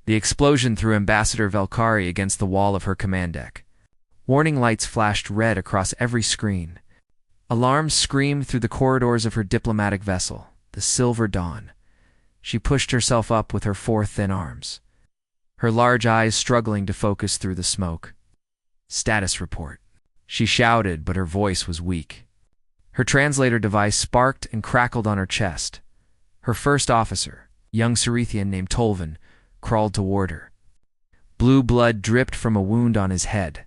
The explosion threw Ambassador Valkyrie against the wall of her command deck. Warning lights flashed red across every screen. Alarms screamed through the corridors of her diplomatic vessel, the Silver Dawn. She pushed herself up with her four thin arms, her large eyes struggling to focus through the smoke. "Status report," she shouted, but her voice was weak. Her translator device sparked and crackled on her chest. Her first officer, young Cerethian named Tolvan, crawled toward her. Blue blood dripped from a wound on his head.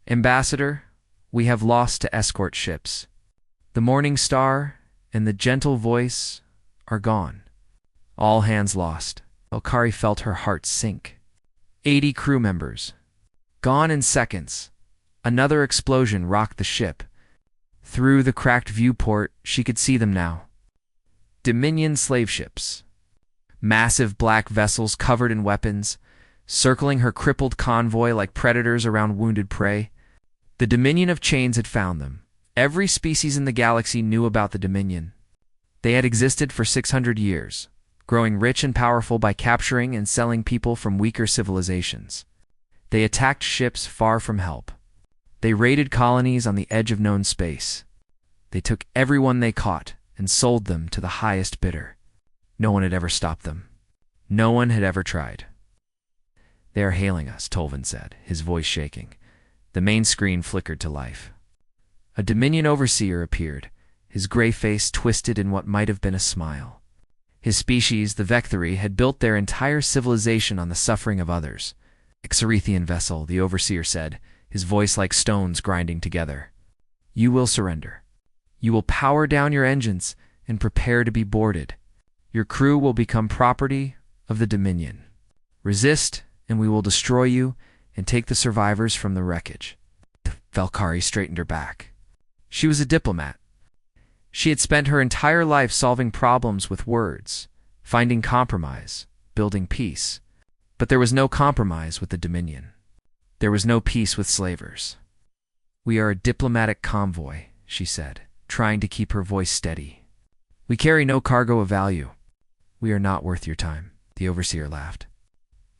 "Ambassador, we have lost to escort ships. The Morning Star and the Gentle Voice are gone. All hands lost." Valkyrie felt her heart sink. 80 crew members. Gone in seconds. Another explosion rocked the ship. Through the cracked viewport, she could see them now. Dominion slave ships. Massive black vessels covered in weapons, circling her crippled convoy like predators around wounded prey. The Dominion of Chains had found them. Every species in the galaxy knew about the Dominion. They had existed for 600 years, growing rich and powerful by capturing and selling people from weaker civilizations. They attacked ships far from help. They raided colonies on the edge of known space. They took everyone they caught and sold them to the highest bidder. No one had ever stopped them. No one had ever tried. "They are hailing us," Tolvan said, his voice shaking. The main screen flickered to life. A Dominion overseer appeared, his gray face twisted in what might have been a smile. His species, the Vecthory, had built their entire civilization on the suffering of others. "Cerethian vessel," the overseer said, his voice like stones grinding together. "You will surrender. You will power down your engines and prepare to be boarded. Your crew will become property of the Dominion. Resist, and we will destroy you and take the survivors from the wreckage." Valkyrie straightened her back. She was a diplomat. She had spent her entire life solving problems with words, finding compromise, building peace. But there was no compromise with the Dominion. There was no peace with slavers. "We are a diplomatic convoy," she said, trying to keep her voice steady. "We carry no cargo of value." "We are not worth your time," the overseer laughed.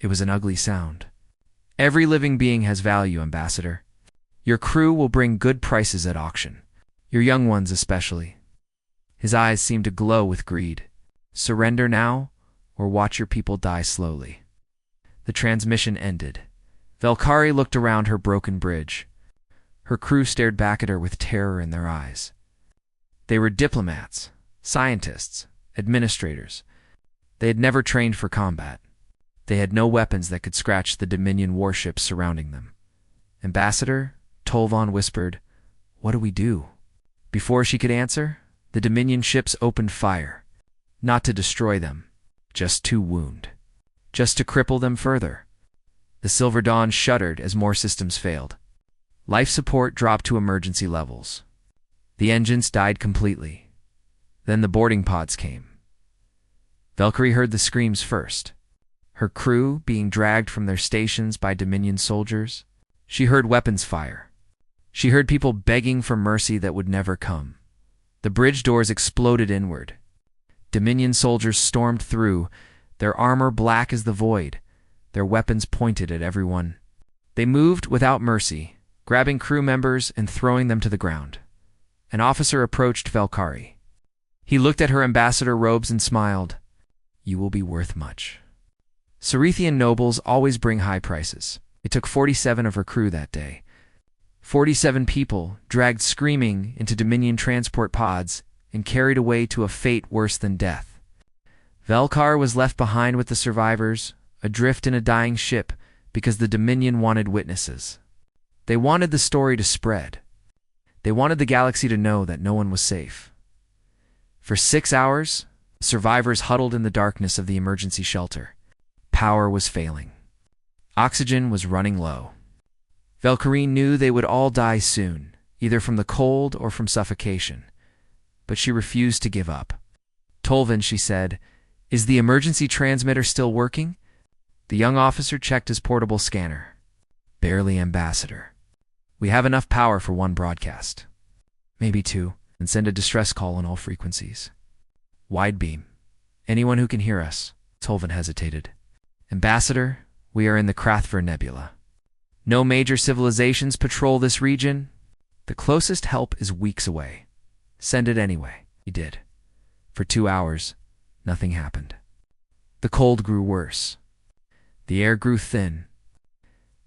It was an ugly sound. "Every living being has value, Ambassador. Your crew will bring good prices at auction. Your young ones especially." His eyes seemed to glow with greed. "Surrender now, or watch your people die slowly." The transmission ended. Valkyrie looked around her broken bridge. Her crew stared back at her with terror in their eyes. They were diplomats, scientists, administrators. They had never trained for combat. They had no weapons that could scratch the Dominion warships surrounding them. "Ambassador," Tolvan whispered, "what do we do?" Before she could answer, the Dominion ships opened fire. Not to destroy them, just to wound. Just to cripple them further. The Silver Dawn shuddered as more systems failed. Life support dropped to emergency levels. The engines died completely. Then the boarding pods came. Valkyrie heard the screams first. Her crew being dragged from their stations by Dominion soldiers. She heard weapons fire. She heard people begging for mercy that would never come. The bridge doors exploded inward. Dominion soldiers stormed through, their armor black as the void, their weapons pointed at everyone. They moved without mercy, grabbing crew members and throwing them to the ground. An officer approached Valkyrie. He looked at her ambassador robes and smiled. "You will be worth much." Cerethian nobles always bring high prices. It took 47 of her crew that day. 47 people dragged screaming into Dominion transport pods and carried away to a fate worse than death. Valkyrie was left behind with the survivors, adrift in a dying ship because the Dominion wanted witnesses. They wanted the story to spread. They wanted the galaxy to know that no one was safe. For 6 hours, survivors huddled in the darkness of the emergency shelter. Power was failing. Oxygen was running low. Valkyrie knew they would all die soon, either from the cold or from suffocation. But she refused to give up. "Tolvan," she said, "is the emergency transmitter still working?" The young officer checked his portable scanner. "Barely, Ambassador. We have enough power for one broadcast. Maybe two, and send a distress call on all frequencies. Wide beam. Anyone who can hear us." Tolvan hesitated. Ambassador, we are in the Krathver Nebula. No major civilizations patrol this region. The closest help is weeks away. Send it anyway. He did. For 2 hours, nothing happened. The cold grew worse. The air grew thin.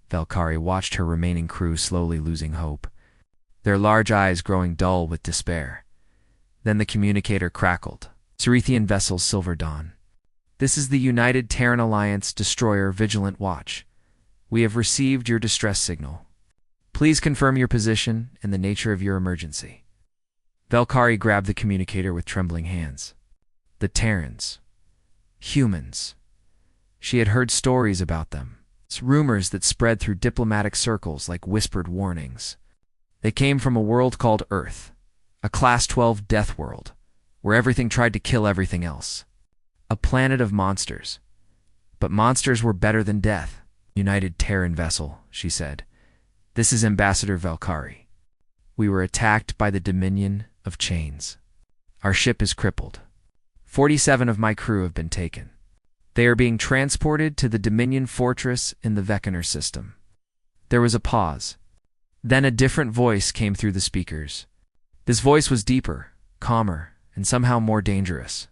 Valkyrie watched her remaining crew slowly losing hope, their large eyes growing dull with despair. Then the communicator crackled. Cerethian vessel Silver Dawn. This is the United Terran Alliance destroyer Vigilant Watch. We have received your distress signal. Please confirm your position and the nature of your emergency. Valkyrie grabbed the communicator with trembling hands. The Terrans. Humans. She had heard stories about them. Rumors that spread through diplomatic circles like whispered warnings. They came from a world called Earth, a Class 12 death world, where everything tried to kill everything else. A planet of monsters. But monsters were better than death. United Terran vessel, she said. This is Ambassador Valkyrie. We were attacked by the Dominion of Chains. Our ship is crippled. 47 of my crew have been taken. They are being transported to the Dominion Fortress in the Veckener system. There was a pause. Then a different voice came through the speakers. This voice was deeper, calmer, and somehow more dangerous.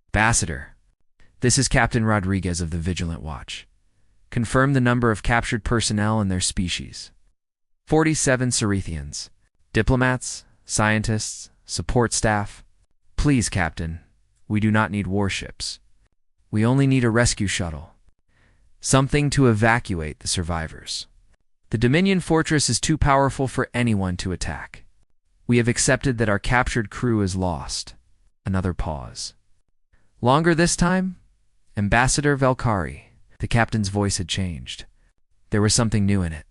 Ambassador, this is Captain Rodriguez of the Vigilant Watch. Confirm the number of captured personnel and their species. 47 Cerethians. Diplomats, scientists, support staff. Please, Captain, we do not need warships. We only need a rescue shuttle. Something to evacuate the survivors. The Dominion Fortress is too powerful for anyone to attack. We have accepted that our captured crew is lost. Another pause. Longer this time? Ambassador Valkyrie. The captain's voice had changed. There was something new in it.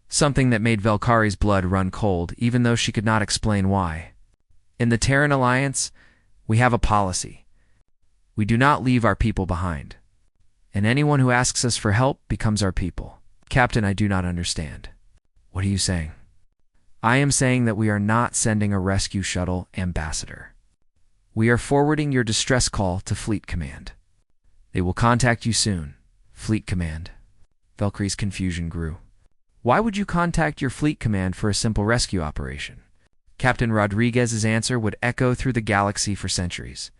Something that made Valkyrie's blood run cold, even though she could not explain why. In the Terran Alliance, we have a policy. We do not leave our people behind. And anyone who asks us for help becomes our people. Captain, I do not understand. What are you saying? I am saying that we are not sending a rescue shuttle, Ambassador. We are forwarding your distress call to Fleet Command. They will contact you soon. Fleet Command. Valkyrie's confusion grew. Why would you contact your Fleet Command for a simple rescue operation? Captain Rodriguez's answer would echo through the galaxy for centuries.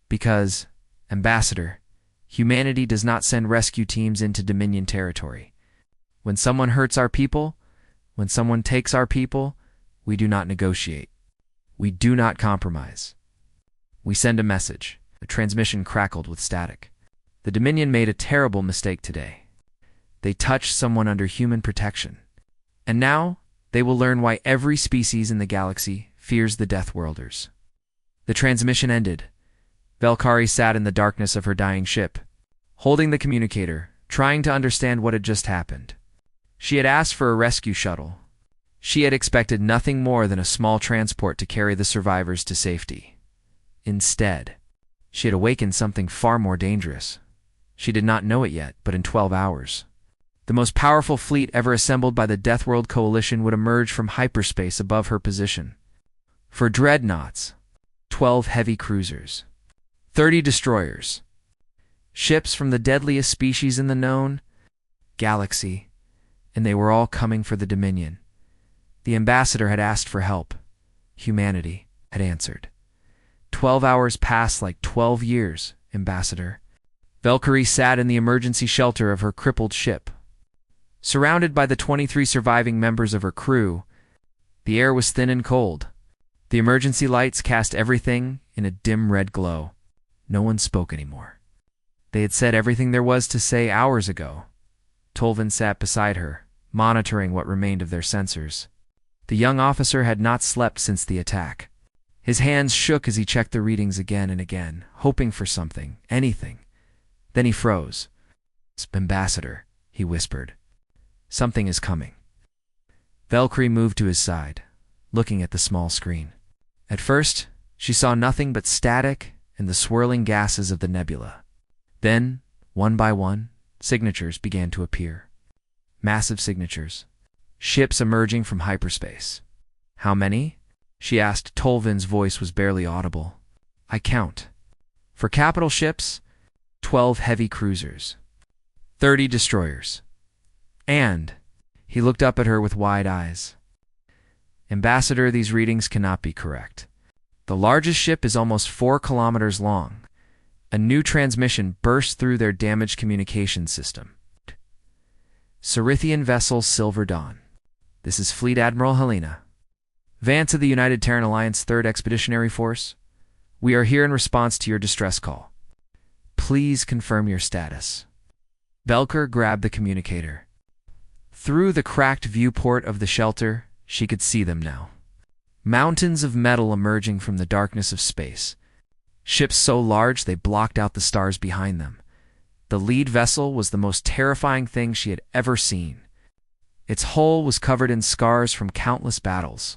Because, Ambassador, humanity does not send rescue teams into Dominion territory. When someone hurts our people, when someone takes our people, we do not negotiate. We do not compromise. We send a message. The transmission crackled with static. The Dominion made a terrible mistake today. They touched someone under human protection. And now, they will learn why every species in the galaxy fears the Deathworlders. The transmission ended. Valkyrie sat in the darkness of her dying ship, holding the communicator, trying to understand what had just happened. She had asked for a rescue shuttle. She had expected nothing more than a small transport to carry the survivors to safety. Instead, she had awakened something far more dangerous. She did not know it yet, but in 12 hours, the most powerful fleet ever assembled by the Deathworld Coalition would emerge from hyperspace above her position. For Dreadnoughts, 12 heavy cruisers, 30 destroyers, ships from the deadliest species in the known galaxy, and they were all coming for the Dominion. The Ambassador had asked for help. Humanity had answered. 12 hours passed like 12 years, Ambassador. Valkyrie sat in the emergency shelter of her crippled ship. Surrounded by the 23 surviving members of her crew, the air was thin and cold. The emergency lights cast everything in a dim red glow. No one spoke anymore. They had said everything there was to say hours ago. Tolvin sat beside her, monitoring what remained of their sensors. The young officer had not slept since the attack. His hands shook as he checked the readings again and again, hoping for something, anything. Then he froze. Ambassador, he whispered. Something is coming. Valkyrie moved to his side, looking at the small screen. At first, she saw nothing but static and the swirling gases of the nebula. Then, one by one, signatures began to appear. Massive signatures. Ships emerging from hyperspace. How many? She asked. Tolvin's voice was barely audible. I count. For capital ships, 12 heavy cruisers, 30 destroyers. And he looked up at her with wide eyes. Ambassador, these readings cannot be correct. The largest ship is almost 4 kilometers long. A new transmission burst through their damaged communication system. Cerithian vessel Silver Dawn. This is Fleet Admiral Helena. Vance of the United Terran Alliance 3rd Expeditionary Force. We are here in response to your distress call. Please confirm your status. Velker grabbed the communicator. Through the cracked viewport of the shelter, she could see them now. Mountains of metal emerging from the darkness of space. Ships so large they blocked out the stars behind them. The lead vessel was the most terrifying thing she had ever seen. Its hull was covered in scars from countless battles.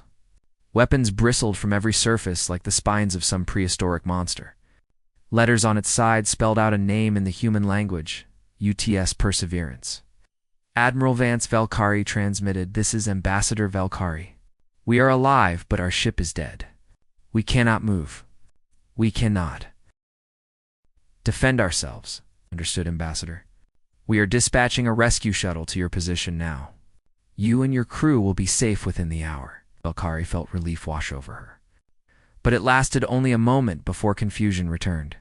Weapons bristled from every surface like the spines of some prehistoric monster. Letters on its side spelled out a name in the human language, UTS Perseverance. Admiral Vance Valkyrie transmitted, "This is Ambassador Valkyrie. We are alive, but our ship is dead. We cannot move. We cannot defend ourselves." Understood, Ambassador. "We are dispatching a rescue shuttle to your position now. You and your crew will be safe within the hour." Valkyrie felt relief wash over her. But it lasted only a moment before confusion returned.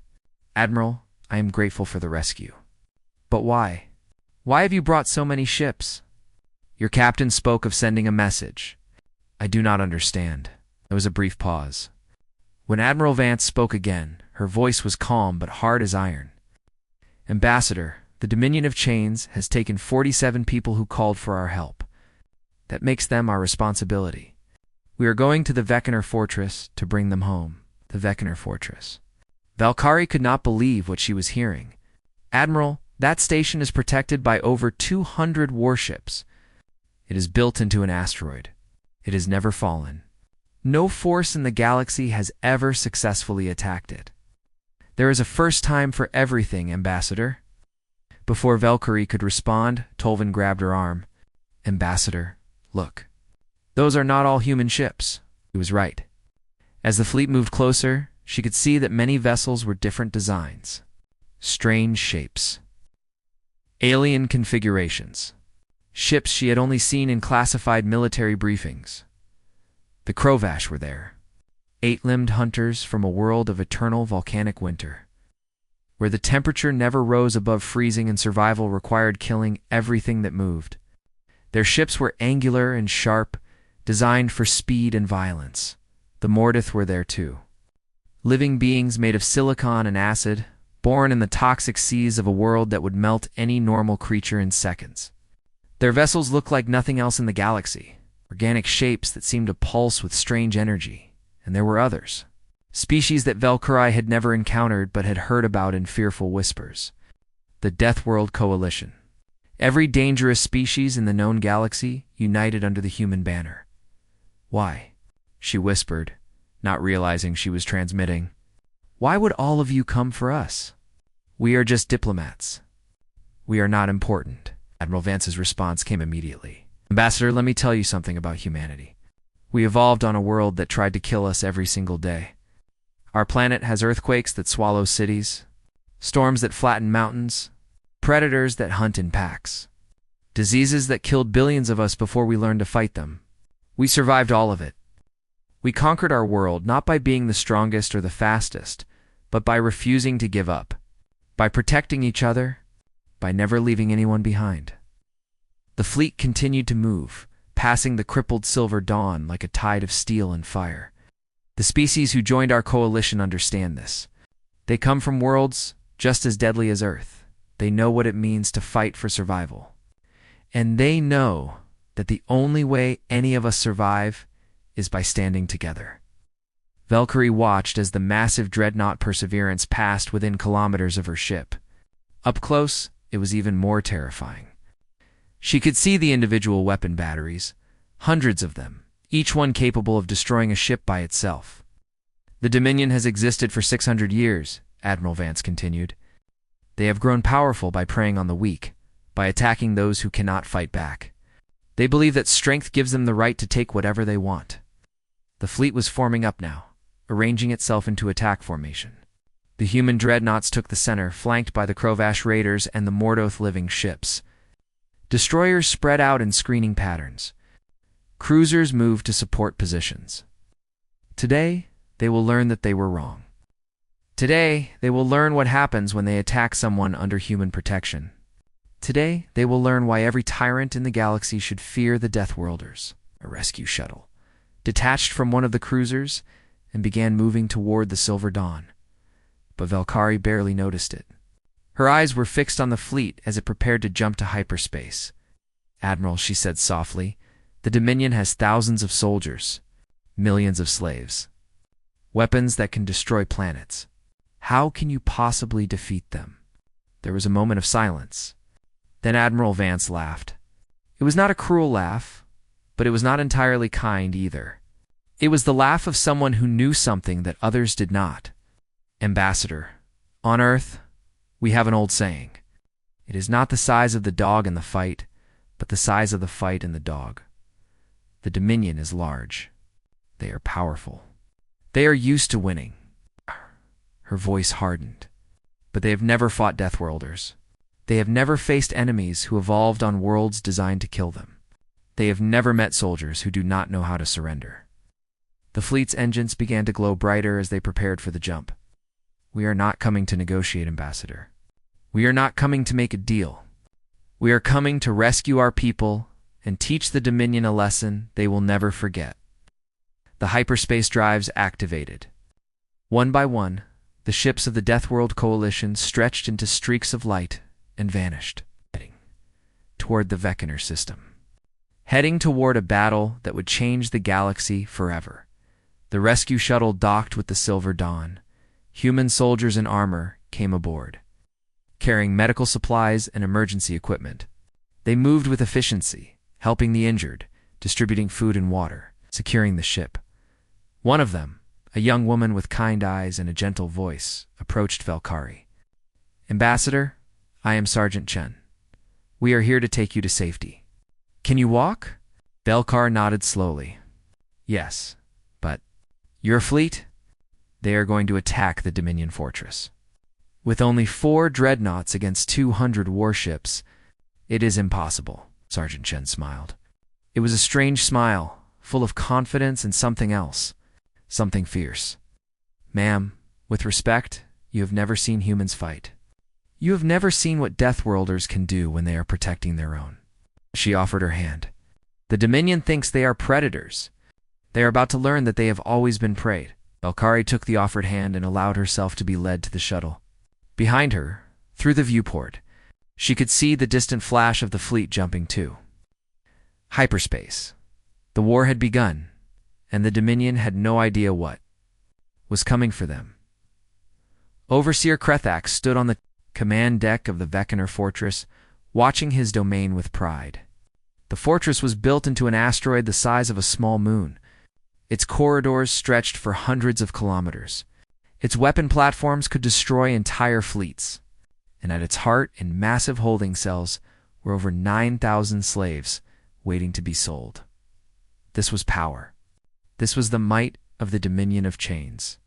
"Admiral, I am grateful for the rescue. But why? Why have you brought so many ships? Your captain spoke of sending a message. I do not understand." There was a brief pause. When Admiral Vance spoke again, her voice was calm but hard as iron. "Ambassador, the Dominion of Chains has taken 47 people who called for our help. That makes them our responsibility. We are going to the Veckener Fortress to bring them home." The Veckener Fortress. Valkyrie could not believe what she was hearing. "Admiral, that station is protected by over 200 warships. It is built into an asteroid. It has never fallen. No force in the galaxy has ever successfully attacked it. There is a first time for everything, Ambassador." Before Valkyrie could respond, Tolvin grabbed her arm. "Ambassador, look. Those are not all human ships." He was right. As the fleet moved closer, she could see that many vessels were different designs, strange shapes, alien configurations, ships she had only seen in classified military briefings. The Crovash were there, 8-limbed hunters from a world of eternal volcanic winter, where the temperature never rose above freezing and survival required killing everything that moved. Their ships were angular and sharp, designed for speed and violence. The Mordith were there too. Living beings made of silicon and acid, born in the toxic seas of a world that would melt any normal creature in seconds. Their vessels looked like nothing else in the galaxy, organic shapes that seemed to pulse with strange energy. And there were others, species that Valkyrie had never encountered but had heard about in fearful whispers. The Deathworld Coalition. Every dangerous species in the known galaxy united under the human banner. "Why?" she whispered, not realizing she was transmitting. "Why would all of you come for us? We are just diplomats. We are not important." Admiral Vance's response came immediately. "Ambassador, let me tell you something about humanity. We evolved on a world that tried to kill us every single day. Our planet has earthquakes that swallow cities, storms that flatten mountains, predators that hunt in packs, diseases that killed billions of us before we learned to fight them. We survived all of it. We conquered our world not by being the strongest or the fastest, but by refusing to give up, by protecting each other, by never leaving anyone behind." The fleet continued to move, passing the crippled Silver Dawn like a tide of steel and fire. The species who joined our coalition understand this. They come from worlds just as deadly as Earth. They know what it means to fight for survival. And they know that the only way any of us survive is by standing together. Valkyrie watched as the massive dreadnought Perseverance passed within kilometers of her ship. Up close, it was even more terrifying. She could see the individual weapon batteries, hundreds of them, each one capable of destroying a ship by itself. "The Dominion has existed for 600 years, Admiral Vance continued. They have grown powerful by preying on the weak, by attacking those who cannot fight back. They believe that strength gives them the right to take whatever they want." The fleet was forming up now, arranging itself into attack formation. The The human dreadnoughts took the center, flanked by the Krovash raiders and the Mordoth living ships. Destroyers spread out in screening patterns. Cruisers moved to support positions. Today, they will learn that they were wrong. Today, they will learn what happens when they attack someone under human protection. Today, they will learn why every tyrant in the galaxy should fear the Deathworlders. A rescue shuttle detached from one of the cruisers and began moving toward the Silver Dawn. But Valkyrie barely noticed it. Her eyes were fixed on the fleet as it prepared to jump to hyperspace. "Admiral," she said softly, "the Dominion has thousands of soldiers, millions of slaves, weapons that can destroy planets. How can you possibly defeat them?" There was a moment of silence. Then Admiral Vance laughed. It was not a cruel laugh, but it was not entirely kind either. It was the laugh of someone who knew something that others did not. "Ambassador, on Earth, we have an old saying. It is not the size of the dog in the fight, but the size of the fight in the dog. The Dominion is large. They are powerful. They are used to winning." Her voice hardened. "But they have never fought Deathworlders. They have never faced enemies who evolved on worlds designed to kill them. They have never met soldiers who do not know how to surrender." The fleet's engines began to glow brighter as they prepared for the jump. "We are not coming to negotiate, Ambassador. We are not coming to make a deal. We are coming to rescue our people and teach the Dominion a lesson they will never forget." The hyperspace drives activated. One by one, the ships of the Deathworld Coalition stretched into streaks of light and vanished, heading toward the Veckener system. Heading toward a battle that would change the galaxy forever. The rescue shuttle docked with the Silver Dawn. Human soldiers in armor came aboard, carrying medical supplies and emergency equipment. They moved with efficiency, helping the injured, distributing food and water, securing the ship. One of them, a young woman with kind eyes and a gentle voice, approached Valkyrie. "Ambassador, I am Sergeant Chen. We are here to take you to safety." "Can you walk?" Valkyrie nodded slowly. "Yes, but your fleet? They are going to attack the Dominion fortress. With only 4 dreadnoughts against 200 warships, it is impossible," Sergeant Chen smiled. It was a strange smile, full of confidence and something else, something fierce. "Ma'am, with respect, you have never seen humans fight. You have never seen what Deathworlders can do when they are protecting their own." She offered her hand. "The Dominion thinks they are predators. They are about to learn that they have always been preyed." Valkyrie took the offered hand and allowed herself to be led to the shuttle. Behind her, through the viewport, she could see the distant flash of the fleet jumping too. Hyperspace. The war had begun, and the Dominion had no idea what was coming for them. Overseer Krethax stood on the command deck of the Veckener fortress, watching his domain with pride. The fortress was built into an asteroid the size of a small moon. Its corridors stretched for hundreds of kilometers. Its weapon platforms could destroy entire fleets. And at its heart, in massive holding cells, were over 9,000 slaves waiting to be sold. This was power. This was the might of the Dominion of Chains.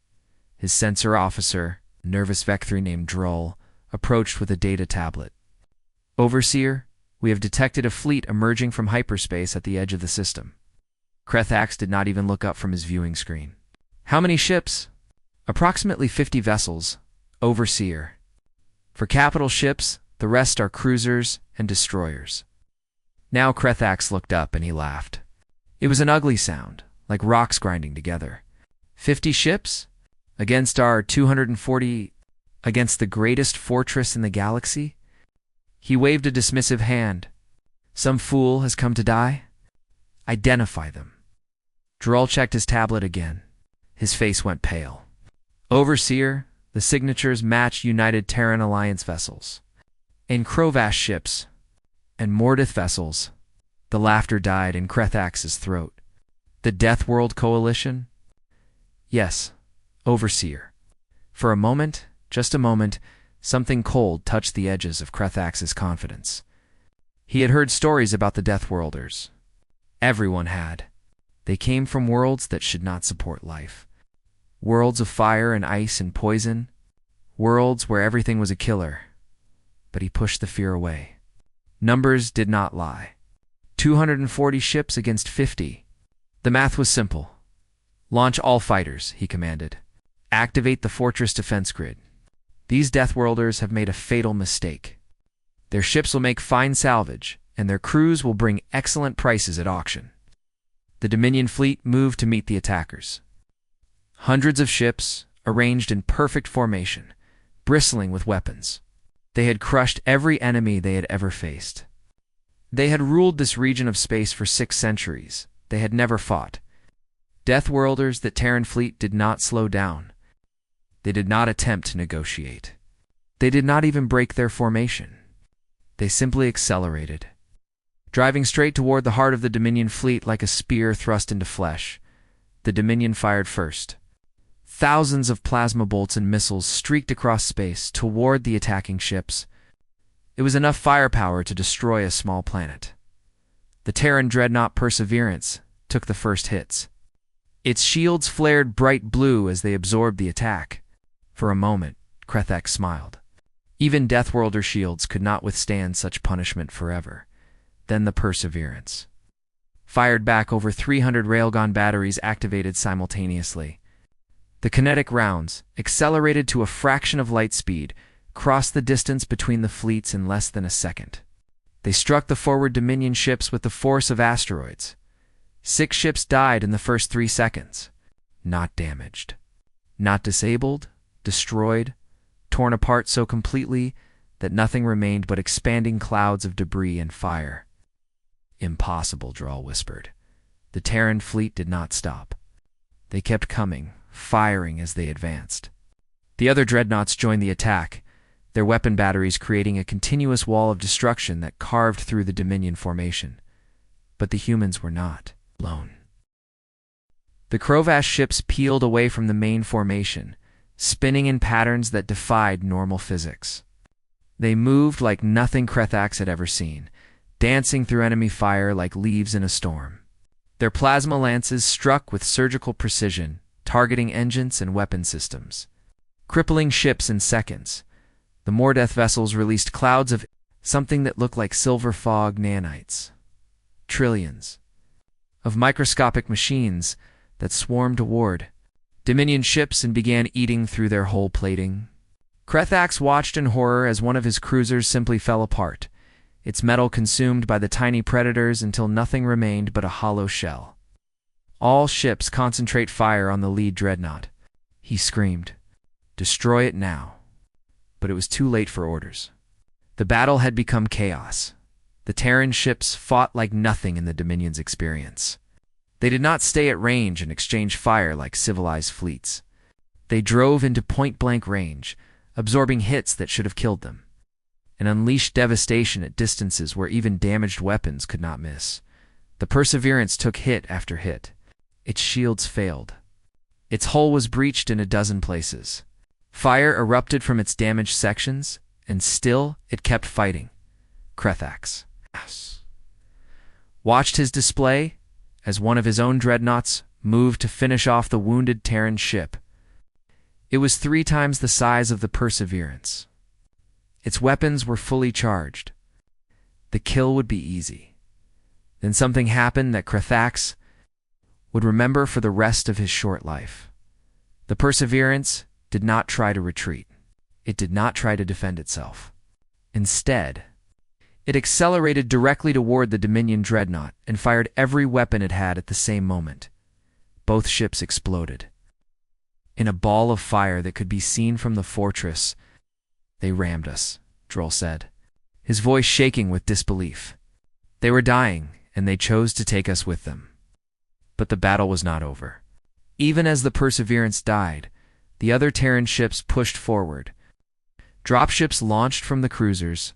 His censor officer, a nervous Vectri named Droll, approached with a data tablet. "Overseer, we have detected a fleet emerging from hyperspace at the edge of the system." Krethax did not even look up from his viewing screen. "How many ships?" "Approximately 50 vessels, Overseer. For capital ships, the rest are cruisers and destroyers." Now Krethax looked up and he laughed. It was an ugly sound, like rocks grinding together. 50 ships? Against our 240? Against the greatest fortress in the galaxy? He waved a dismissive hand. "Some fool has come to die? Identify them." Droll checked his tablet again. His face went pale. "Overseer, the signatures match United Terran Alliance vessels. And Krovash ships. And Mordoth vessels." The laughter died in Krethax's throat. "The Deathworld Coalition?" "Yes, Overseer." For a moment, just a moment, something cold touched the edges of Krethax's confidence. He had heard stories about the Deathworlders. Everyone had. They came from worlds that should not support life. Worlds of fire and ice and poison. worlds where everything was a killer. But he pushed the fear away. Numbers did not lie. 240 ships against 50. The math was simple. Launch all fighters, he commanded. Activate the fortress defense grid. These Deathworlders have made a fatal mistake. Their ships will make fine salvage, and their crews will bring excellent prices at auction. The Dominion fleet moved to meet the attackers. Hundreds of ships, arranged in perfect formation, bristling with weapons. They had crushed every enemy they had ever faced. They had ruled this region of space for 6 centuries. They had never fought. Deathworlders, the Terran fleet did not slow down. They did not attempt to negotiate. They did not even break their formation. They simply accelerated. Driving straight toward the heart of the Dominion fleet like a spear thrust into flesh, the Dominion fired first. Thousands of plasma bolts and missiles streaked across space toward the attacking ships. It was enough firepower to destroy a small planet. The Terran dreadnought Perseverance took the first hits. Its shields flared bright blue as they absorbed the attack. For a moment, Krethak smiled. Even Deathworlder shields could not withstand such punishment forever. Then the Perseverance fired back over 300 railgun batteries activated simultaneously. The kinetic rounds, accelerated to a fraction of light speed, crossed the distance between the fleets in less than a second. They struck the forward Dominion ships with the force of asteroids. 6 ships died in the first 3 seconds. Not damaged. Not disabled, destroyed, torn apart so completely that nothing remained but expanding clouds of debris and fire. Impossible, Drawl whispered. The Terran fleet did not stop. They kept coming, firing as they advanced. The other dreadnoughts joined the attack, their weapon batteries creating a continuous wall of destruction that carved through the Dominion formation. But the humans were not alone. The Krovash ships peeled away from the main formation, spinning in patterns that defied normal physics. They moved like nothing Krethax had ever seen, dancing through enemy fire like leaves in a storm. Their plasma lances struck with surgical precision, targeting engines and weapon systems. Crippling ships in seconds, the Mordeath vessels released clouds of something that looked like silver fog nanites. Trillions of microscopic machines that swarmed toward Dominion ships and began eating through their hull plating. Krethax watched in horror as one of his cruisers simply fell apart, its metal consumed by the tiny predators until nothing remained but a hollow shell. All ships concentrate fire on the lead dreadnought, he screamed. Destroy it now. But it was too late for orders. The battle had become chaos. The Terran ships fought like nothing in the Dominion's experience. They did not stay at range and exchange fire like civilized fleets. They drove into point-blank range, absorbing hits that should have killed them, and unleashed devastation at distances where even damaged weapons could not miss. The Perseverance took hit after hit. Its shields failed. Its hull was breached in a dozen places. Fire erupted from its damaged sections, and still it kept fighting. Krethax watched his display as one of his own dreadnoughts moved to finish off the wounded Terran ship. It was 3 times the size of the Perseverance. Its weapons were fully charged. The kill would be easy. Then something happened that Krethax would remember for the rest of his short life. The Perseverance did not try to retreat. It did not try to defend itself. Instead, it accelerated directly toward the Dominion dreadnought and fired every weapon it had at the same moment. Both ships exploded. In a ball of fire that could be seen from the fortress, they rammed us, Droll said, his voice shaking with disbelief. They were dying, and they chose to take us with them. But the battle was not over. Even as the Perseverance died, the other Terran ships pushed forward. Dropships launched from the cruisers,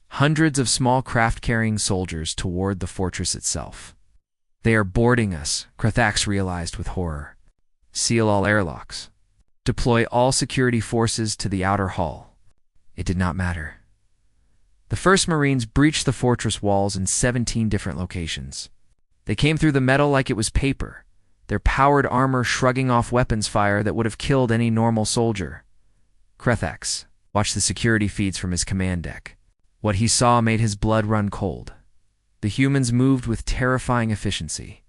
hundreds of small craft-carrying soldiers toward the fortress itself. They are boarding us, Krethax realized with horror. Seal all airlocks. Deploy all security forces to the outer hull. It did not matter. The first Marines breached the fortress walls in 17 different locations. They came through the metal like it was paper, their powered armor shrugging off weapons fire that would have killed any normal soldier. Krethax watched the security feeds from his command deck. What he saw made his blood run cold. The humans moved with terrifying efficiency.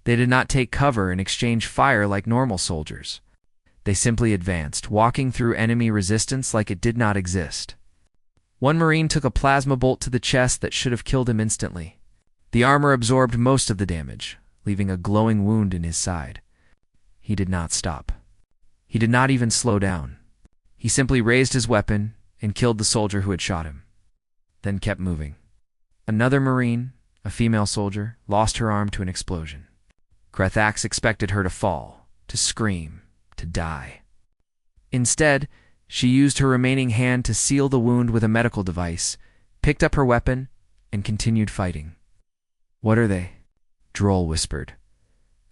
They did not take cover and exchange fire like normal soldiers. They simply advanced, walking through enemy resistance like it did not exist. One Marine took a plasma bolt to the chest that should have killed him instantly. The armor absorbed most of the damage, leaving a glowing wound in his side. He did not stop. He did not even slow down. He simply raised his weapon and killed the soldier who had shot him, then kept moving. Another Marine, a female soldier, lost her arm to an explosion. Krethax expected her to fall, to scream, to die. Instead, she used her remaining hand to seal the wound with a medical device, picked up her weapon, and continued fighting. "What are they?" Droll whispered.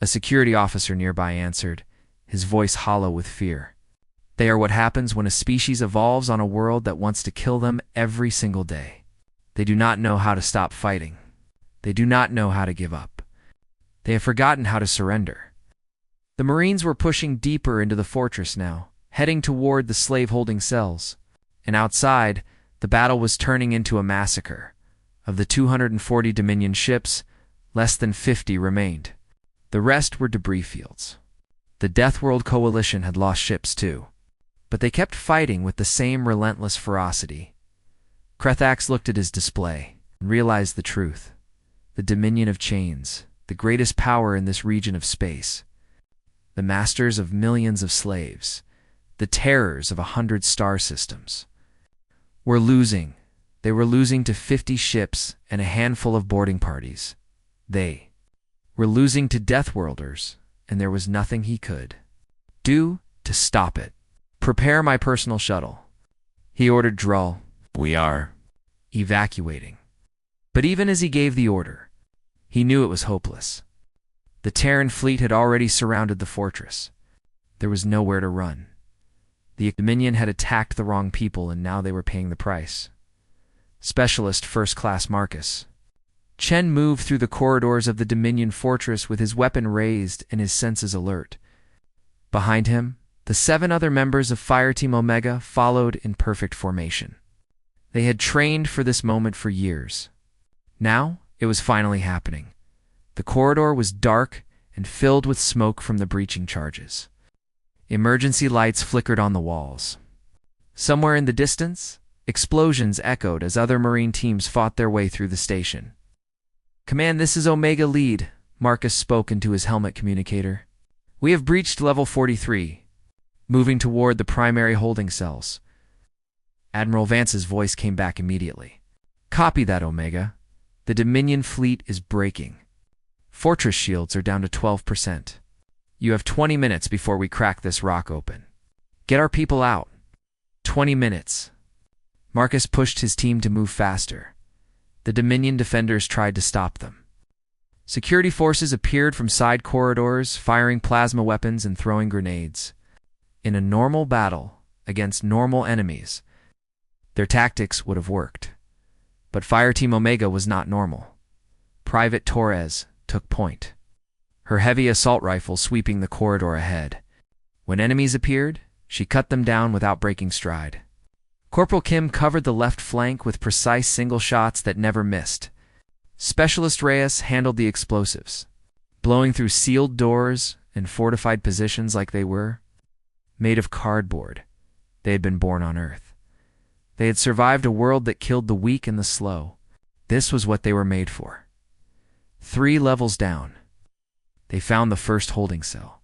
A security officer nearby answered, his voice hollow with fear. "They are what happens when a species evolves on a world that wants to kill them every single day. They do not know how to stop fighting. They do not know how to give up. They have forgotten how to surrender." The Marines were pushing deeper into the fortress now, heading toward the slave-holding cells. And outside, the battle was turning into a massacre. Of the 240 Dominion ships, less than 50 remained. The rest were debris fields. The Deathworld Coalition had lost ships too, but they kept fighting with the same relentless ferocity. Krethax looked at his display and realized the truth. The Dominion of Chains, the greatest power in this region of space. The masters of millions of slaves, the terrors of 100 star systems, were losing. They were losing to 50 ships and a handful of boarding parties. They were losing to Deathworlders, and there was nothing he could do to stop it. "Prepare my personal shuttle," he ordered Drull. "We are evacuating." But even as he gave the order, he knew it was hopeless. The Terran fleet had already surrounded the fortress. There was nowhere to run. The Dominion had attacked the wrong people, and now they were paying the price. Specialist First Class Marcus Chen moved through the corridors of the Dominion fortress with his weapon raised and his senses alert. Behind him, the 7 other members of Fireteam Omega followed in perfect formation. They had trained for this moment for years. Now, it was finally happening. The corridor was dark and filled with smoke from the breaching charges. Emergency lights flickered on the walls. Somewhere in the distance, explosions echoed as other Marine teams fought their way through the station. "Command, this is Omega Lead," Marcus spoke into his helmet communicator. "We have breached level 43, moving toward the primary holding cells." Admiral Vance's voice came back immediately. "Copy that, Omega. The Dominion fleet is breaking. Fortress shields are down to 12%. You have 20 minutes before we crack this rock open. Get our people out." 20 minutes. Marcus pushed his team to move faster. The Dominion defenders tried to stop them. Security forces appeared from side corridors, firing plasma weapons and throwing grenades. In a normal battle against normal enemies, their tactics would have worked. But Fireteam Omega was not normal. Private Torres took point, her heavy assault rifle sweeping the corridor ahead. When enemies appeared, she cut them down without breaking stride. Corporal Kim covered the left flank with precise single shots that never missed. Specialist Reyes handled the explosives, blowing through sealed doors and fortified positions like they were made of cardboard. They had been born on Earth. They had survived a world that killed the weak and the slow. This was what they were made for. 3 levels down, they found the first holding cell.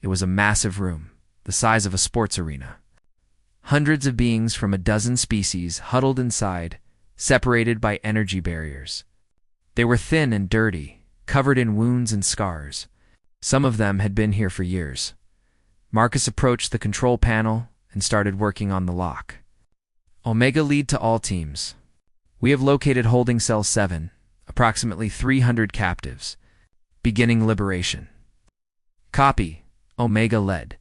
It was a massive room, the size of a sports arena. Hundreds of beings from a dozen species huddled inside, separated by energy barriers. They were thin and dirty, covered in wounds and scars. Some of them had been here for years. Marcus approached the control panel and started working on the lock. "Omega Lead to all teams. We have located Holding Cell 7, approximately 300 captives. Beginning liberation." "Copy," Omega led.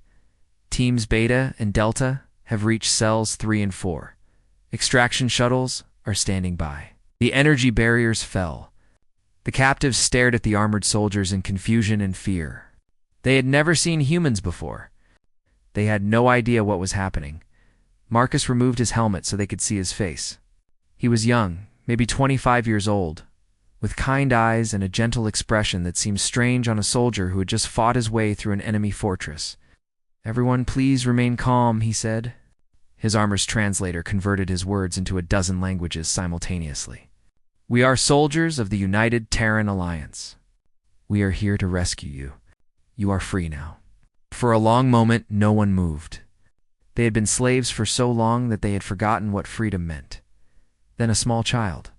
"Teams Beta and Delta have reached cells 3 and 4. Extraction shuttles are standing by." The energy barriers fell. The captives stared at the armored soldiers in confusion and fear. They had never seen humans before. They had no idea what was happening. Marcus removed his helmet so they could see his face. He was young, maybe 25 years old, with kind eyes and a gentle expression that seemed strange on a soldier who had just fought his way through an enemy fortress. "Everyone please remain calm," he said. His armor's translator converted his words into a dozen languages simultaneously. "We are soldiers of the United Terran Alliance. We are here to rescue you. You are free now." For a long moment, no one moved. They had been slaves for so long that they had forgotten what freedom meant. Then a small child,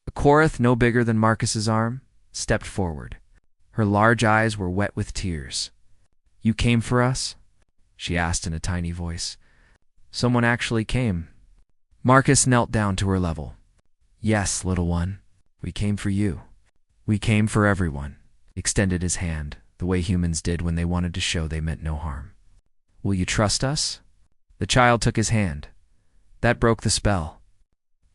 a Korath no bigger than Marcus's arm, stepped forward. Her large eyes were wet with tears. "You came for us?" she asked in a tiny voice. "Someone actually came." Marcus knelt down to her level. "Yes, little one, we came for you. We came for everyone." He extended his hand, the way humans did when they wanted to show they meant no harm. "Will you trust us?" The child took his hand. That broke the spell.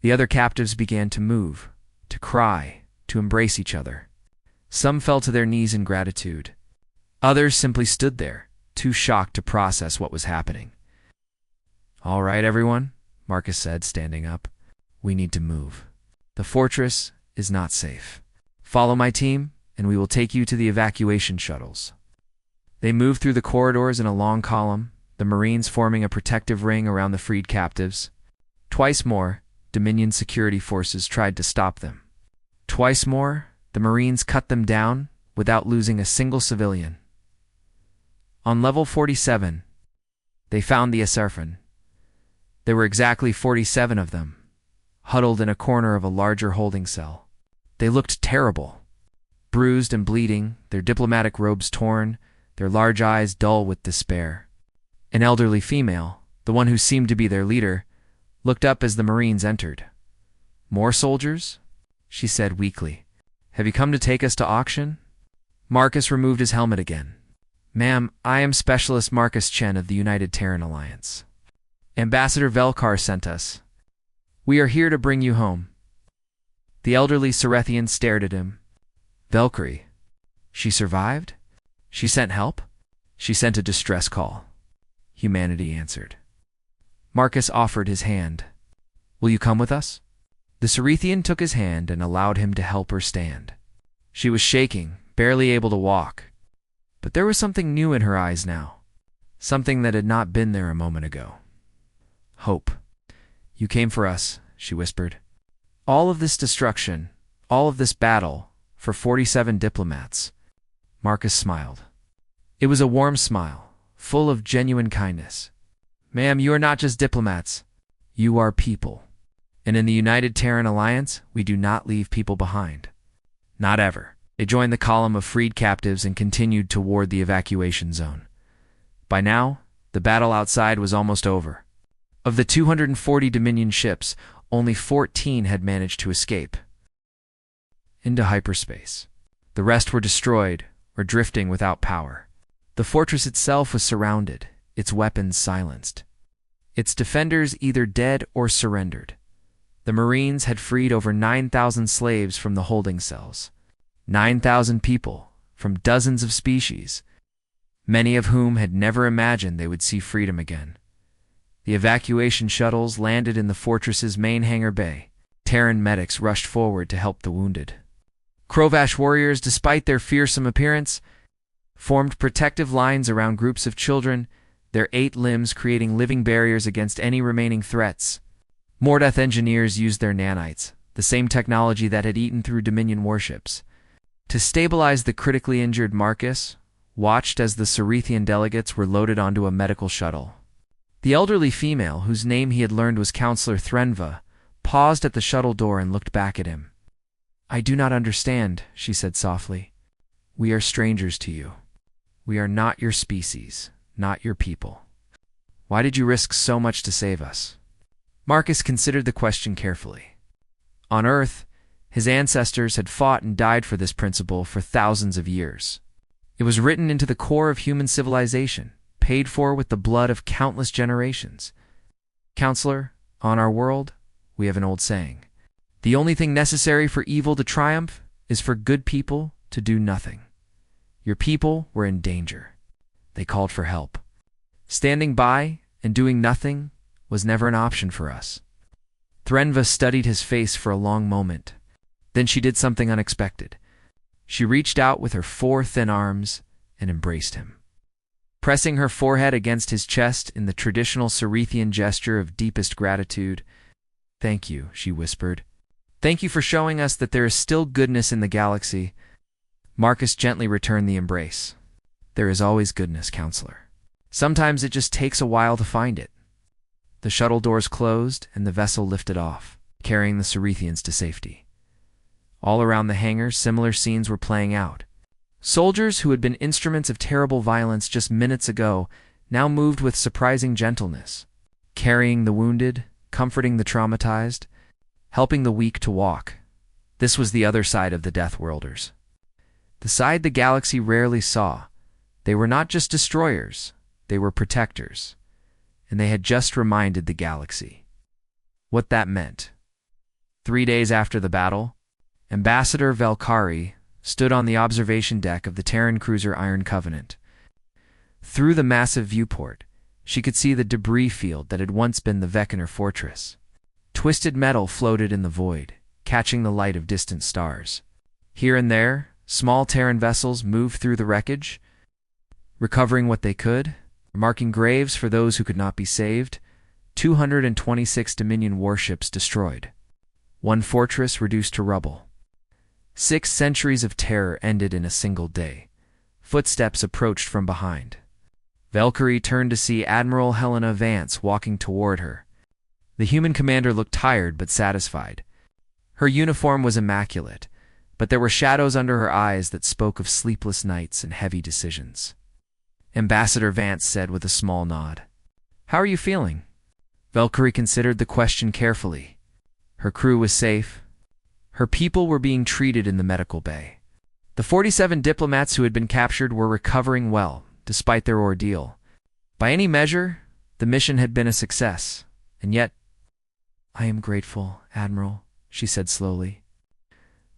The other captives began to move, to cry, to embrace each other. Some fell to their knees in gratitude. Others simply stood there, too shocked to process what was happening. "All right, everyone," Marcus said, standing up. "We need to move. The fortress is not safe. Follow my team, and we will take you to the evacuation shuttles." They moved through the corridors in a long column, the Marines forming a protective ring around the freed captives. Twice more, Dominion security forces tried to stop them. Twice more, the Marines cut them down without losing a single civilian. On level 47, they found the Aserfin. There were exactly 47 of them, huddled in a corner of a larger holding cell. They looked terrible, bruised and bleeding, their diplomatic robes torn, their large eyes dull with despair. An elderly female, the one who seemed to be their leader, looked up as the Marines entered. "More soldiers?" she said weakly. "Have you come to take us to auction?" Marcus removed his helmet again. "Ma'am, I am Specialist Marcus Chen of the United Terran Alliance. Ambassador Velkar sent us. We are here to bring you home." The elderly Cerethian stared at him. "Valkyrie? She survived? She sent help?" "She sent a distress call," humanity answered. Marcus offered his hand. "Will you come with us?" The Cerethian took his hand and allowed him to help her stand. She was shaking, barely able to walk. But there was something new in her eyes now, something that had not been there a moment ago. Hope. "You came for us," she whispered. "All of this destruction, all of this battle, for 47 diplomats." Marcus smiled. It was a warm smile, full of genuine kindness. "Ma'am, you are not just diplomats. You are people. And in the United Terran Alliance, we do not leave people behind. Not ever." They joined the column of freed captives and continued toward the evacuation zone. By now, the battle outside was almost over. Of the 240 Dominion ships, only 14 had managed to escape into hyperspace. The rest were destroyed or drifting without power. The fortress itself was surrounded, its weapons silenced. Its defenders either dead or surrendered. The Marines had freed over 9,000 slaves from the holding cells. 9,000 people from dozens of species, many of whom had never imagined they would see freedom again. The evacuation shuttles landed in the fortress's main hangar bay. Terran medics rushed forward to help the wounded. Krovash warriors, despite their fearsome appearance, formed protective lines around groups of children, their 8 limbs creating living barriers against any remaining threats. Mordath engineers used their nanites, the same technology that had eaten through Dominion warships, to stabilize the critically injured Marcus, watched as the Cerethian delegates were loaded onto a medical shuttle. The elderly female, whose name he had learned was Counselor Threnva, paused at the shuttle door and looked back at him. "I do not understand," she said softly. "We are strangers to you. We are not your species, not your people. Why did you risk so much to save us?" Marcus considered the question carefully. On Earth, his ancestors had fought and died for this principle for thousands of years. It was written into the core of human civilization, paid for with the blood of countless generations. "Counselor, on our world, we have an old saying. The only thing necessary for evil to triumph is for good people to do nothing. Your people were in danger. They called for help. Standing by and doing nothing was never an option for us. Threnva studied his face for a long moment. Then she did something unexpected. She reached out with her 4 thin arms and embraced him. Pressing her forehead against his chest in the traditional Cerethian gesture of deepest gratitude, "Thank you," she whispered. "Thank you for showing us that there is still goodness in the galaxy." Marcus gently returned the embrace. "There is always goodness, Counselor. Sometimes it just takes a while to find it." The shuttle doors closed and the vessel lifted off, carrying the Cerethians to safety. All around the hangar, similar scenes were playing out. Soldiers who had been instruments of terrible violence just minutes ago now moved with surprising gentleness, carrying the wounded, comforting the traumatized, helping the weak to walk. This was the other side of the Deathworlders. The side the galaxy rarely saw. They were not just destroyers, they were protectors. And they had just reminded the galaxy what that meant. 3 days after the battle, Ambassador Valkyrie stood on the observation deck of the Terran cruiser Iron Covenant. Through the massive viewport, she could see the debris field that had once been the Veckener fortress. Twisted metal floated in the void, catching the light of distant stars. Here and there, small Terran vessels moved through the wreckage, recovering what they could, marking graves for those who could not be saved. 226 Dominion warships destroyed. 1 fortress reduced to rubble. 6 centuries of terror ended in a single day. Footsteps approached from behind. Valkyrie turned to see Admiral Helena Vance walking toward her. The human commander looked tired but satisfied. Her uniform was immaculate, but there were shadows under her eyes that spoke of sleepless nights and heavy decisions. Ambassador Vance said with a small nod, "How are you feeling?" Valkyrie considered the question carefully. Her crew was safe. Her people were being treated in the medical bay. The 47 diplomats who had been captured were recovering well, despite their ordeal. By any measure, the mission had been a success. And yet, "I am grateful, Admiral," she said slowly.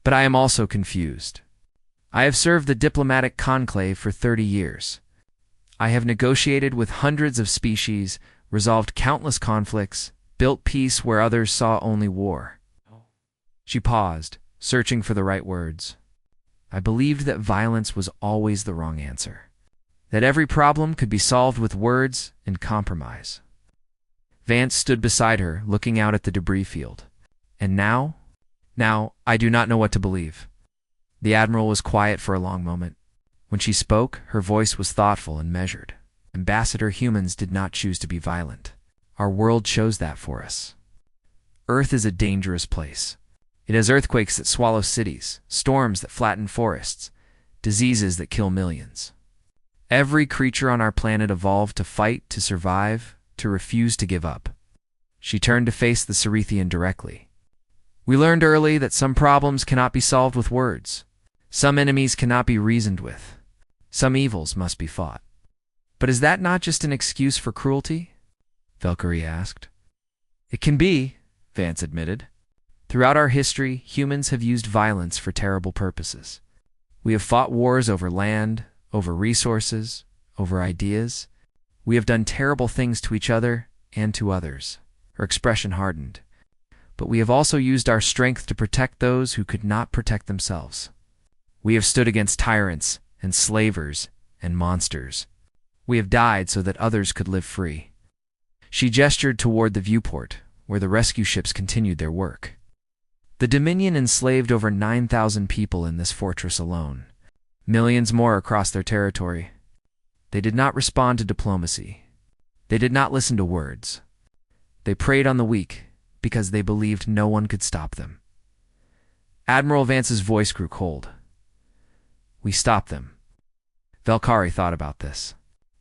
"But I am also confused. I have served the diplomatic conclave for 30 years. I have negotiated with hundreds of species, resolved countless conflicts, built peace where others saw only war." She paused, searching for the right words. "I believed that violence was always the wrong answer, that every problem could be solved with words and compromise." Vance stood beside her, looking out at the debris field. "And now? Now, I do not know what to believe." The Admiral was quiet for a long moment. When she spoke, her voice was thoughtful and measured. "Ambassador, humans did not choose to be violent. Our world chose that for us. Earth is a dangerous place. It has earthquakes that swallow cities, storms that flatten forests, diseases that kill millions. Every creature on our planet evolved to fight, to survive, to refuse to give up." She turned to face the Cerethian directly. "We learned early that some problems cannot be solved with words. Some enemies cannot be reasoned with. Some evils must be fought." "But is that not just an excuse for cruelty?" Valkyrie asked. "It can be," Vance admitted. "Throughout our history, humans have used violence for terrible purposes. We have fought wars over land, over resources, over ideas. We have done terrible things to each other and to others." Her expression hardened. "But we have also used our strength to protect those who could not protect themselves. We have stood against tyrants and slavers and monsters. We have died so that others could live free." She gestured toward the viewport, where the rescue ships continued their work. The Dominion enslaved over 9,000 people in this fortress alone, millions more across their territory. They did not respond to diplomacy. They did not listen to words. They preyed on the weak because they believed no one could stop them. Admiral Vance's voice grew cold. "We stopped them." Valkyrie thought about this.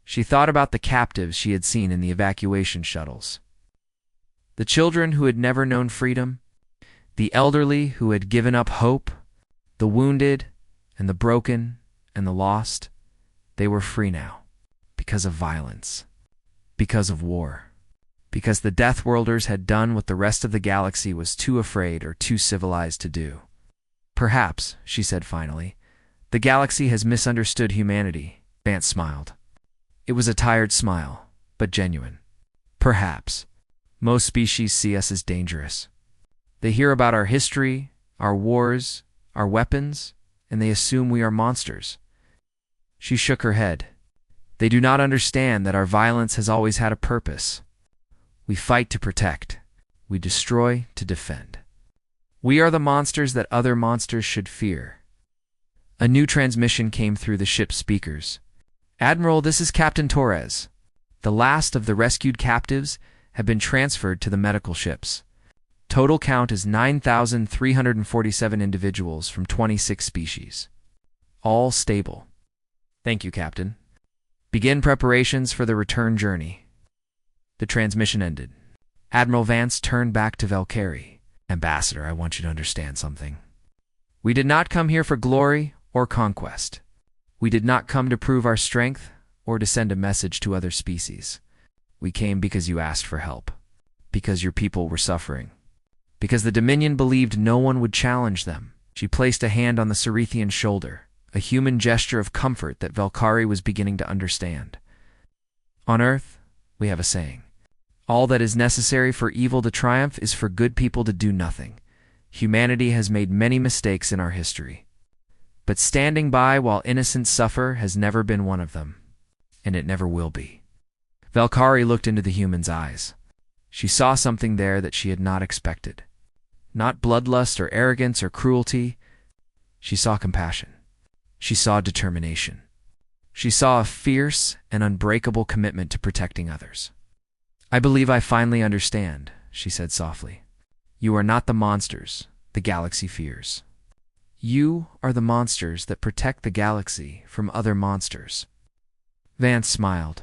She thought about the captives she had seen in the evacuation shuttles. The children who had never known freedom, the elderly who had given up hope, the wounded and the broken and the lost. They were free now, because of violence, because of war, because the Deathworlders had done what the rest of the galaxy was too afraid or too civilized to do. "Perhaps," she said finally, "the galaxy has misunderstood humanity." Vance smiled. It was a tired smile, but genuine. "Perhaps. Most species see us as dangerous. They hear about our history, our wars, our weapons, and they assume we are monsters. She shook her head. They do not understand that our violence has always had a purpose. We fight to protect. We destroy to defend. We are the monsters that other monsters should fear. A new transmission came through the ship's speakers. Admiral, this is Captain Torres. The last of the rescued captives have been transferred to the medical ships. Total count is 9,347 individuals from 26 species. All stable. Thank you, Captain. Begin preparations for the return journey. The transmission ended. Admiral Vance turned back to Valkyrie. Ambassador, I want you to understand something. We did not come here for glory or conquest. We did not come to prove our strength or to send a message to other species. We came because you asked for help, because your people were suffering, because the Dominion believed no one would challenge them. She placed a hand on the Cerethian's shoulder, a human gesture of comfort that Valkyrie was beginning to understand. On Earth, we have a saying. All that is necessary for evil to triumph is for good people to do nothing. Humanity has made many mistakes in our history. But standing by while innocents suffer has never been one of them, and it never will be. Valkyrie looked into the human's eyes. She saw something there that she had not expected. Not bloodlust or arrogance or cruelty. She saw compassion. She saw determination. She saw a fierce and unbreakable commitment to protecting others. I believe I finally understand, she said softly. You are not the monsters the galaxy fears. You are the monsters that protect the galaxy from other monsters. Vance smiled.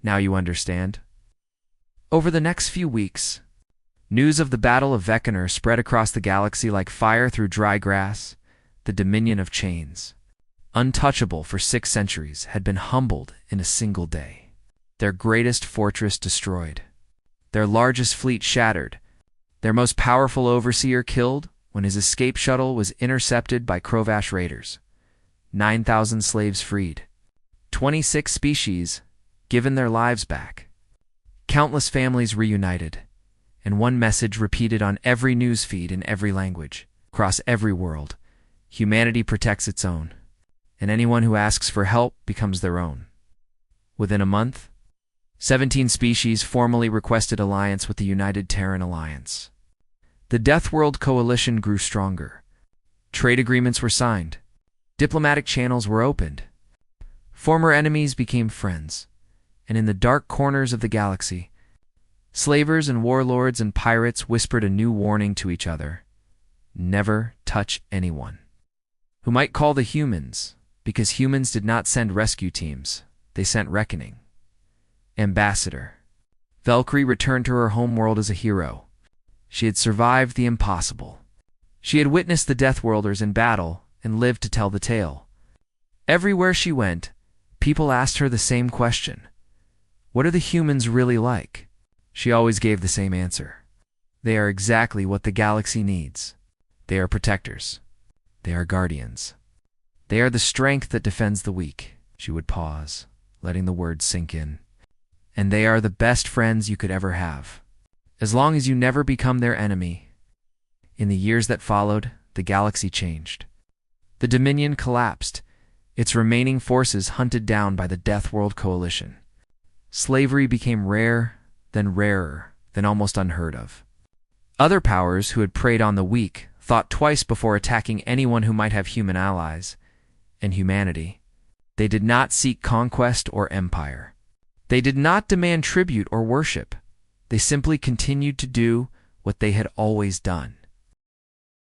Now you understand? Over the next few weeks, news of the Battle of Veckener spread across the galaxy like fire through dry grass. The Dominion of Chains, untouchable for 6 centuries, had been humbled in a single day. Their greatest fortress destroyed. Their largest fleet shattered. Their most powerful overseer killed when his escape shuttle was intercepted by Krovash raiders. 9,000 slaves freed. 26 species given their lives back. Countless families reunited. And one message repeated on every news feed in every language, across every world. Humanity protects its own, and anyone who asks for help becomes their own. Within a month, 17 species formally requested alliance with the United Terran Alliance. The Deathworld coalition grew stronger. Trade agreements were signed. Diplomatic channels were opened. Former enemies became friends. And in the dark corners of the galaxy, slavers and warlords and pirates whispered a new warning to each other. Never touch anyone. Who might call the humans, because humans did not send rescue teams. They sent reckoning. Ambassador. Valkyrie returned to her homeworld as a hero. She had survived the impossible. She had witnessed the Deathworlders in battle and lived to tell the tale. Everywhere she went, people asked her the same question. What are the humans really like? She always gave the same answer. They are exactly what the galaxy needs. They are protectors. They are guardians. They are the strength that defends the weak. She would pause, letting the words sink in. And they are the best friends you could ever have, as long as you never become their enemy. In the years that followed, the galaxy changed. The Dominion collapsed, its remaining forces hunted down by the Deathworld coalition. Slavery became rare, then rarer, then almost unheard of. Other powers who had preyed on the weak thought twice before attacking anyone who might have human allies. And humanity. They did not seek conquest or empire. They did not demand tribute or worship. They simply continued to do what they had always done.